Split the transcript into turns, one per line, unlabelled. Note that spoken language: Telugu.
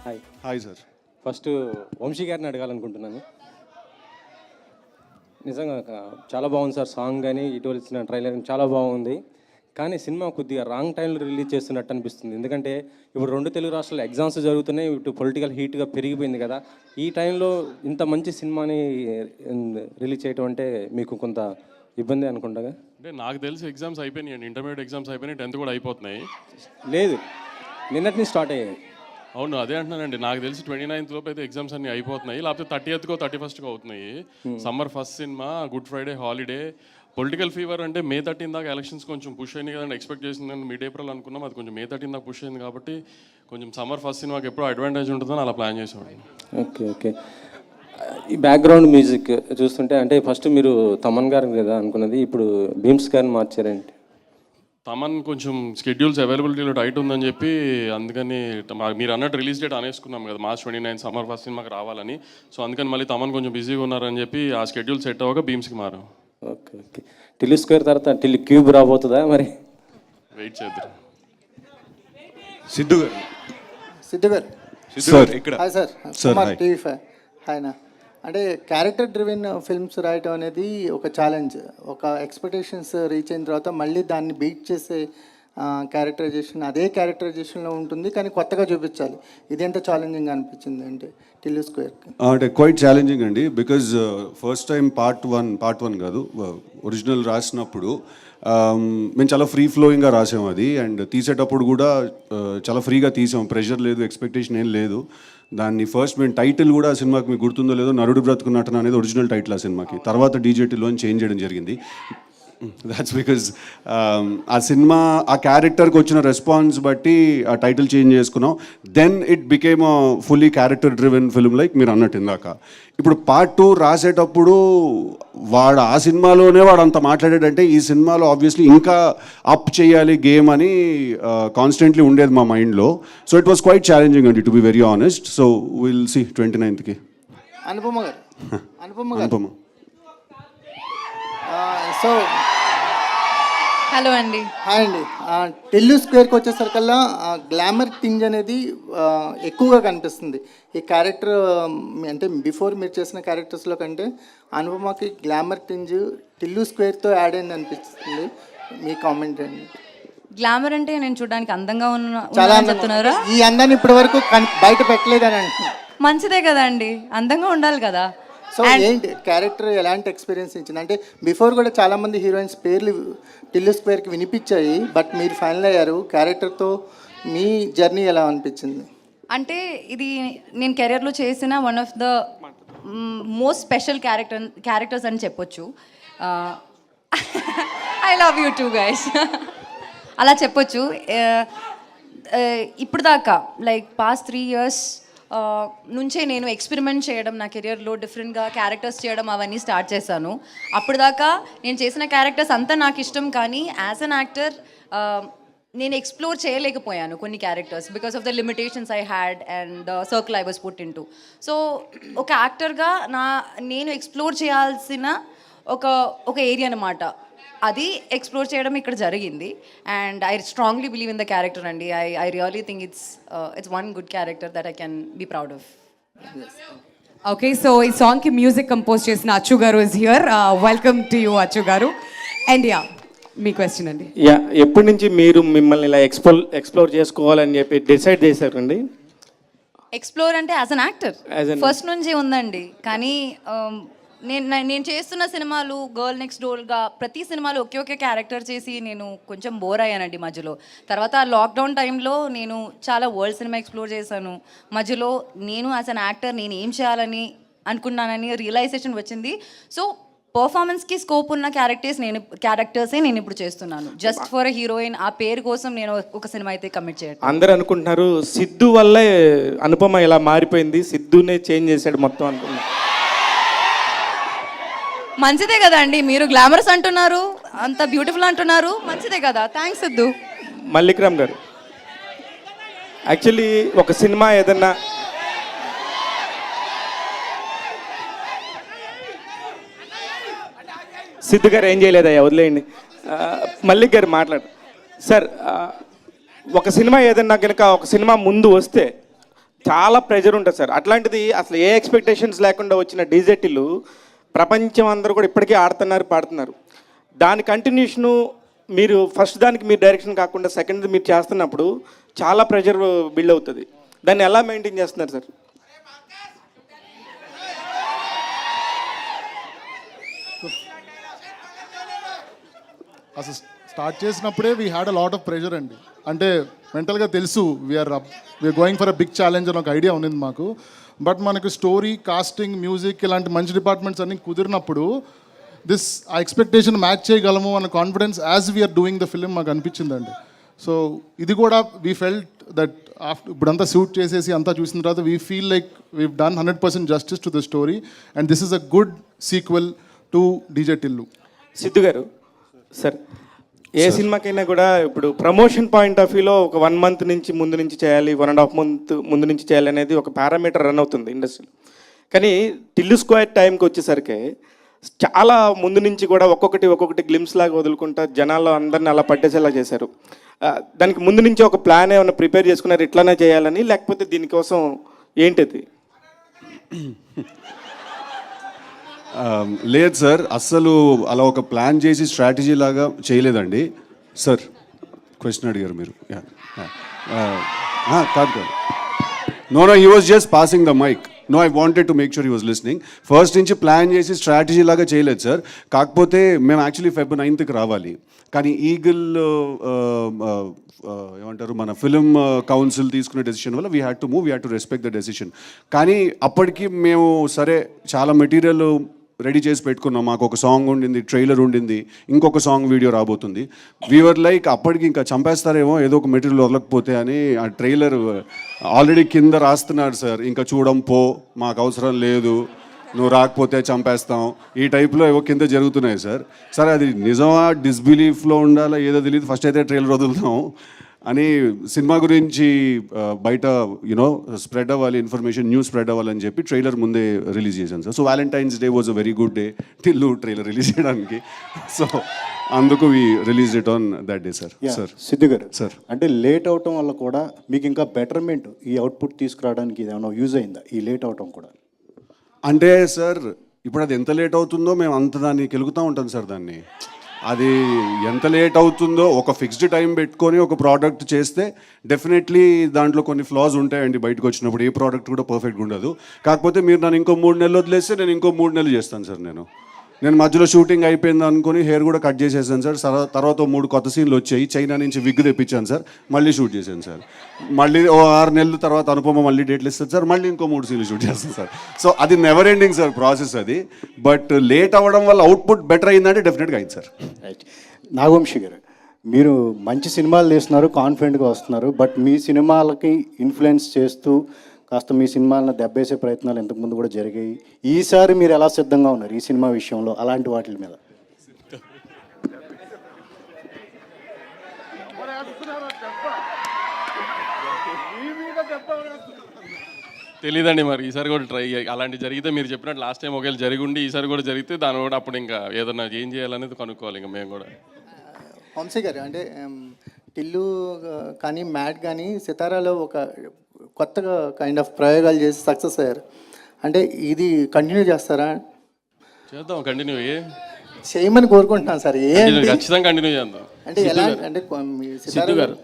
Hi.
Hi sir.
First Vamsi గారిని అడగాలనుకుంటున్నాను. నిజంగా చాలా బాగుంది సార్. సాంగ్ కానీ ఇటీవల ఇచ్చిన ట్రైలర్ చాలా బాగుంది. కానీ సినిమా కొద్దిగా రాంగ్ టైంలో రిలీజ్ చేస్తున్నట్టు అనిపిస్తుంది. ఎందుకంటే ఇప్పుడు 2 తెలుగు రాష్ట్రాల్లో ఎగ్జామ్స్ జరుగుతున్నాయి. ఇటు పొలిటికల్ హీట్గా పెరిగిపోయింది కదా. ఈ టైంలో ఇంత మంచి సినిమాని రిలీజ్ చేయడం అంటే మీకు కొంత ఇబ్బంది అనుకుంటాగా?
అంటే నాకు తెలిసి ఎగ్జామ్స్ అయిపోయినాయి, ఇంటర్మీడియట్ ఎగ్జామ్స్ అయిపోయినాయి, 10th కూడా అయిపోతున్నాయి.
లేదు, నిన్నటి నుంచి స్టార్ట్ అయ్యాయి.
అవును, అదే అంటున్నానండి. నాకు తెలిసి 29th లోపు అయితే ఎగ్జామ్స్ అన్ని అయిపోతున్నాయి, లేకపోతే 30th 31st అవుతున్నాయి. Summer first cinema, good Friday holiday, political fever అంటే May 13 దాకా ఎలక్షన్స్ కొంచెం పుష్ అయింది కదండి. ఎక్స్పెక్ట్ చేసింది మిడ్-April అనుకున్నాం, అది కొంచెం May 13 దాకా పుష్ అయింది కాబట్టి కొంచెం సమ్మర్ ఫస్ట్ సినిమాకి ఎప్పుడు అడ్వాంటేజ్ ఉంటుందని అలా ప్లాన్ చేసేవాడిని.
Okay okay. ఈ బ్యాక్గ్రౌండ్ మ్యూజిక్ చూస్తుంటే అంటే ఫస్ట్ మీరు తమన్ గారిని కదా అనుకున్నది, ఇప్పుడు భీమ్స్ గారిని మార్చారేంటి?
తమన్ కొంచెం స్కెడ్యూల్స్ అవైలబిలిటీలో టైట్ ఉందని చెప్పి అందుకని మీరు అన్నట్టు రిలీజ్ డేట్ అనేసుకున్నాం కదా, March 29 సమ్మర్ ఫస్ట్ సినిమాకి రావాలని. సో అందుకని మళ్ళీ తమన్ కొంచెం బిజీగా ఉన్నారని చెప్పి ఆ షెడ్యూల్ సెట్ అవ్వక భీమ్స్కి మారాం.
Okay okay. టిల్లు స్క్వేర్ తర్వాత టిల్లు క్యూబ్ రాబోతుందా మరి?
వెయిట్ చేద్దాం.
సిద్ధు గారు.
సిద్ధు గారు
సార్ ఇక్కడ.
Hi sir. కుమార్ టీవీ 5. హాయ్నా. అంటే క్యారెక్టర్ డ్రివెన్ ఫిల్మ్స్ రాయటం అనేది ఒక ఛాలెంజ్. ఒక ఎక్స్పెక్టేషన్స్ రీచ్ అయిన తర్వాత మళ్ళీ దాన్ని బీట్ చేసే క్యారెక్టరైజేషన్ అదే క్యారెక్టరైజేషన్లో ఉంటుంది, కానీ కొత్తగా చూపించాలి. ఇది ఎంత ఛాలెంజింగ్ అనిపించింది అంటే టిల్లు స్క్వేర్కి?
అంటే క్వైట్ ఛాలెంజింగ్ అండి, because first time part one కాదు, ఒరిజినల్ రాసినప్పుడు మేము చాలా ఫ్రీ ఫ్లోయింగ్గా రాసాం అది. అండ్ తీసేటప్పుడు కూడా చాలా ఫ్రీగా తీసాం, ప్రెషర్ లేదు, ఎక్స్పెక్టేషన్ ఏం లేదు. దాన్ని ఫస్ట్ మేము టైటిల్ కూడా ఆ సినిమాకి మీకు గుర్తుందో లేదో, నరుడు బ్రతుకున్నట్టన అనేది ఒరిజినల్ టైటిల్ ఆ సినిమాకి. తర్వాత డీజేటీలో చేంజ్ చేయడం జరిగింది. దాట్స్ బికాజ్ ఆ సినిమా ఆ క్యారెక్టర్కి వచ్చిన రెస్పాన్స్ బట్టి ఆ టైటిల్ చేంజ్ చేసుకున్నాం. Then it became a fully character driven film like మీరు అన్నట్టు ఇందాక. ఇప్పుడు పార్ట్ 2 రాసేటప్పుడు వాడు ఆ సినిమాలోనే వాడు అంత మాట్లాడాడంటే ఈ సినిమాలో ఆబ్వియస్లీ ఇంకా అప్ చేయాలి గేమ్ అని కాన్స్టెంట్లీ ఉండేది మా మైండ్లో. So it was quite challenging అండి, to be very honest. So will see 29th.
Anupama garu.
Anupama.
So
hello అండి.
హాయ్ అండి. టిల్లు స్క్వేర్కి వచ్చేసరికల్లా గ్లామర్ థింగ్ అనేది ఎక్కువగా కనిపిస్తుంది ఈ క్యారెక్టర్. అంటే బిఫోర్ మీరు చేసిన క్యారెక్టర్స్లో కంటే అనుపమకి గ్లామర్ థింగ్ టిల్లు స్క్వేర్తో యాడ్ అయింది అనిపిస్తుంది. మీ కామెంట్ అండి.
గ్లామర్ అంటే నేను చూడడానికి అందంగా
చాలా
చెప్తున్నారా?
ఈ అందాన్ని ఇప్పటి వరకు బయట పెట్టలేదని అంటున్నాను.
మంచిదే కదా అండి, అందంగా ఉండాలి కదా.
సో ఏంటి క్యారెక్టర్ ఎలాంటి ఎక్స్పీరియన్స్ ఇచ్చింది? అంటే బిఫోర్ కూడా చాలామంది హీరోయిన్స్ పేర్లు టిల్లు స్క్వేర్కి వినిపించాయి, బట్ మీరు ఫైనల్ అయ్యారు. క్యారెక్టర్తో మీ జర్నీ ఎలా అనిపించింది?
అంటే ఇది నేను కెరియర్లో చేసిన one of the most special characters అని చెప్పొచ్చు. I love you two guys అలా చెప్పొచ్చు. ఇప్పుడు దాకా లైక్ పాస్ట్ 3 years నుంచే నేను ఎక్స్పెరిమెంట్ చేయడం, నా కెరియర్లో డిఫరెంట్గా క్యారెక్టర్స్ చేయడం అవన్నీ స్టార్ట్ చేశాను. అప్పుడు దాకా నేను చేసిన క్యారెక్టర్స్ అంతా నాకు ఇష్టం, కానీ యాజ్ అన్ యాక్టర్ నేను ఎక్స్ప్లోర్ చేయలేకపోయాను కొన్ని characters because of the limitations I had and the circle I was put in to. So ఒక యాక్టర్గా నేను ఎక్స్ప్లోర్ చేయాల్సిన ఒక ఏరియా అనమాట, అది ఎక్స్ప్లోర్ చేయడం ఇక్కడ జరిగింది. And I strongly believe in the character అండి. I really think it's one good character that I can be proud of.
Okay, so ఈ సాంగ్కి మ్యూజిక్ కంపోజ్ చేసిన Achu garu is here. Welcome to you Achu garu. And yeah, మీ క్వశ్చన్ అండి.
యా, ఎప్పటి నుంచి మీరు మిమ్మల్ని ఇలా ఎక్స్ప్లోర్ చేసుకోవాలని చెప్పి డిసైడ్ చేశారండి?
ఎక్స్ప్లోర్ అంటే యాజ్ అన్ యాక్టర్ ఫస్ట్ నుంచి ఉందండి, కానీ నేను చేస్తున్న సినిమాలు గర్ల్ నెక్స్ట్ డోర్గా ప్రతి సినిమాలో ఒకే క్యారెక్టర్ చేసి నేను కొంచెం బోర్ అయ్యానండి మధ్యలో. తర్వాత లాక్డౌన్ టైంలో నేను చాలా వరల్డ్ సినిమా ఎక్స్ప్లోర్ చేశాను. మధ్యలో నేను యాజ్ అన్ యాక్టర్ నేను ఏం చేయాలని అనుకున్నానని రియలైజేషన్ వచ్చింది. సో పర్ఫార్మెన్స్కి స్కోప్ ఉన్న క్యారెక్టర్సే నేను ఇప్పుడు చేస్తున్నాను. జస్ట్ ఫర్ హీరోయిన్ ఆ పేరు కోసం నేను ఒక సినిమా అయితే కమిట్ చేయను.
అందరూ అనుకుంటున్నారు సిద్ధు వల్లే అనుపమ ఇలా మారిపోయింది, సిద్ధునే చేంజ్ చేశాడు మొత్తం అనుకున్నాను.
మంచిదే కదా అండి, మీరు గ్లామరస్ అంటున్నారు, అంత బ్యూటిఫుల్ అంటున్నారు, మంచిదే కదా. థ్యాంక్స్ సిద్ధు.
మల్లిక్రామ్ గారు, యాక్చువల్లీ ఒక సినిమా ఏదన్నా సిద్ధు గారు ఏం చేయలేదయ్యా, వదిలేయండి. మల్లిక్ గారు మాట్లాడు సార్. ఒక సినిమా ఏదన్నా కనుక ఒక సినిమా ముందు వస్తే చాలా ప్రెజర్ ఉంటుంది సార్. అట్లాంటిది అసలు ఏ ఎక్స్పెక్టేషన్స్ లేకుండా వచ్చిన డీజెటిల్లు ప్రపంచం అందరూ కూడా ఇప్పటికీ ఆడుతున్నారు, పాడుతున్నారు. దాని కంటిన్యూషను మీరు ఫస్ట్ దానికి మీరు డైరెక్షన్ కాకుండా సెకండ్ మీరు చేస్తున్నప్పుడు చాలా ప్రెజర్ బిల్డ్ అవుతుంది. దాన్ని ఎలా మెయింటైన్ చేస్తున్నారు సార్?
అసలు స్టార్ట్ చేసినప్పుడే we had a lot of pressure అండి. అంటే మెంటల్గా తెలుసు we're going for a big challenge అని ఒక ఐడియా ఉన్నింది మాకు. బట్ మనకు స్టోరీ, కాస్టింగ్, మ్యూజిక్ ఇలాంటి మంచి డిపార్ట్మెంట్స్ అన్ని కుదిరినప్పుడు ఆ ఎక్స్పెక్టేషన్ మ్యాచ్ చేయగలము అన్న confidence as we're doing the film మాకు అనిపించిందండి. సో ఇది కూడా వీ ఫెల్ట్ దట్ ఇప్పుడంతా షూట్ చేసేసి అంతా చూసిన తర్వాత we feel like we done 100% justice to the story and this is a good sequel to DJ Tillu.
Siddhu గారు సార్, ఏ సినిమాకైనా కూడా ఇప్పుడు ప్రమోషన్ పాయింట్ ఆఫ్ వ్యూలో ఒక 1 month నుంచి ముందు నుంచి చేయాలి, 1.5 month ముందు నుంచి చేయాలి అనేది ఒక పారామీటర్ రన్ అవుతుంది ఇండస్ట్రీలో. కానీ టిల్లు స్క్వేర్ టైంకి వచ్చేసరికి చాలా ముందు నుంచి కూడా ఒక్కొక్కటి గ్లిమ్స్ లాగా వదులుకుంటా జనాల్లో అందరిని అలా పట్టేసేలా చేశారు. దానికి ముందు నుంచి ఒక ప్లాన్ ఏమైనా ప్రిపేర్ చేసుకున్నారు ఇట్లానే చేయాలని, లేకపోతే దీనికోసం ఏంటిది?
లేదు సార్, అస్సలు అలా ఒక ప్లాన్ చేసి స్ట్రాటజీ లాగా చేయలేదండి సార్. క్వశ్చన్ అడిగారు మీరు. కాదు no he was just passing the mic. No, I wanted to make sure he was listening. First నుంచి ప్లాన్ చేసి స్ట్రాటజీ లాగా చేయలేదు సార్. కాకపోతే మేము యాక్చువల్లీ Feb 9th రావాలి, కానీ ఈగిల్ ఏమంటారు మన ఫిలిం కౌన్సిల్ తీసుకునే డెసిషన్ వల్ల we had to move, we had to respect the decision. కానీ అప్పటికి మేము సరే చాలా మెటీరియల్ రెడీ చేసి పెట్టుకున్నాం. మాకు ఒక సాంగ్ ఉండింది, ట్రైలర్ ఉండింది, ఇంకొక సాంగ్ వీడియో రాబోతుంది. వీఆర్ లైక్ అప్పటికి ఇంకా చంపేస్తారేమో ఏదో ఒక మెటీరియల్ వదలకపోతే అని ఆ ట్రైలర్ ఆల్రెడీ కింద రాస్తున్నాడు సార్, ఇంకా చూడం పో, మాకు అవసరం లేదు, నువ్వు రాకపోతే చంపేస్తాం, ఈ టైప్లో ఏవో కింద జరుగుతున్నాయి సార్. సరే అది నిజమా డిస్బిలీఫ్లో ఉండాలా ఏదో తెలియదు, ఫస్ట్ అయితే ట్రైలర్ వదులుతాం అని సినిమా గురించి బయట యునో స్ప్రెడ్ అవ్వాలి, ఇన్ఫర్మేషన్ న్యూస్ స్ప్రెడ్ అవ్వాలని చెప్పి ట్రైలర్ ముందే రిలీజ్ చేశాను sir. So valentine's day was a very good day Tillu trailer release చేయడానికి. సో అందుకు we release it on that day sir. Sir
Siddhu గారు
సార్,
అంటే లేట్ అవటం వల్ల కూడా మీకు ఇంకా బెటర్మెంట్ ఈ అవుట్పుట్ తీసుకురావడానికి ఏమైనా యూజ్ అయిందా ఈ లేట్ అవటం కూడా?
అంటే సార్ ఇప్పుడు అది ఎంత లేట్ అవుతుందో మేము అంత దాన్ని కెలుగుతూ ఉంటాం సార్. దాన్ని అది ఎంత లేట్ అవుతుందో ఒక ఫిక్స్డ్ టైం పెట్టుకొని ఒక ప్రోడక్ట్ చేస్తే డెఫినెట్లీ దాంట్లో కొన్ని ఫ్లాస్ ఉంటాయండి. బయటకు వచ్చినప్పుడు ఏ ప్రోడక్ట్ కూడా పర్ఫెక్ట్గా ఉండదు. కాకపోతే మీరు నన్ను ఇంకో 3 నెలలు వదిలేస్తే నేను ఇంకో 3 నెలలు చేస్తాను సార్. నేను మధ్యలో షూటింగ్ అయిపోయింది అనుకుని హెయిర్ కూడా కట్ చేసేసాను సార్. తర్వాత 3 కొత్త సీన్లు వచ్చాయి, చైనా నుంచి విగ్ తెప్పించాను సార్, మళ్ళీ షూట్ చేశాను సార్. మళ్ళీ 6 నెలల తర్వాత అనుపమ మళ్ళీ డేట్లు ఇస్తుంది సార్, మళ్ళీ ఇంకో 3 సీన్లు షూట్ చేస్తాను సార్. సో అది నెవర్ ఎండింగ్ సార్ ప్రాసెస్ అది. బట్ లేట్ అవ్వడం వల్ల అవుట్పుట్ బెటర్ అయిందంటే డెఫినెట్గా అయింది సార్.
నాగవంశి గారు, మీరు మంచి సినిమాలు తీస్తున్నారు, కాన్ఫిడెంట్గా వస్తున్నారు, బట్ మీ సినిమాలకి ఇన్ఫ్లుయెన్స్ చేస్తూ కాస్త మీ సినిమాలను దెబ్బేసే ప్రయత్నాలు ఇంతకుముందు కూడా జరిగాయి. ఈసారి మీరు ఎలా సిద్ధంగా ఉన్నారు ఈ సినిమా విషయంలో అలాంటి వాటి మీద?
తెలీదండి మరి ఈసారి కూడా ట్రై అలాంటి జరిగితే మీరు చెప్పినట్టు లాస్ట్ టైం ఒకవేళ జరిగి ఉండి ఈసారి కూడా జరిగితే దాని కూడా అప్పుడు ఇంకా ఏదన్నా ఏం చేయాలనేది కనుక్కోవాలి ఇంకా మేము కూడా.
వంశీ గారు, అంటే టిల్లు కానీ మ్యాడ్ కానీ సితారాలో ఒక కొత్తగా కైండ్ ఆఫ్ ప్రయోగాలు చేసి సక్సెస్ అయ్యారు. అంటే ఇది కంటిన్యూ చేస్తారా?
చేద్దాం, కంటిన్యూ
చేయమని కోరుకుంటున్నాను సార్.
ఖచ్చితంగా కంటిన్యూ చేద్దాం.
అంటే ఎలా అంటే
సిద్ధు గారు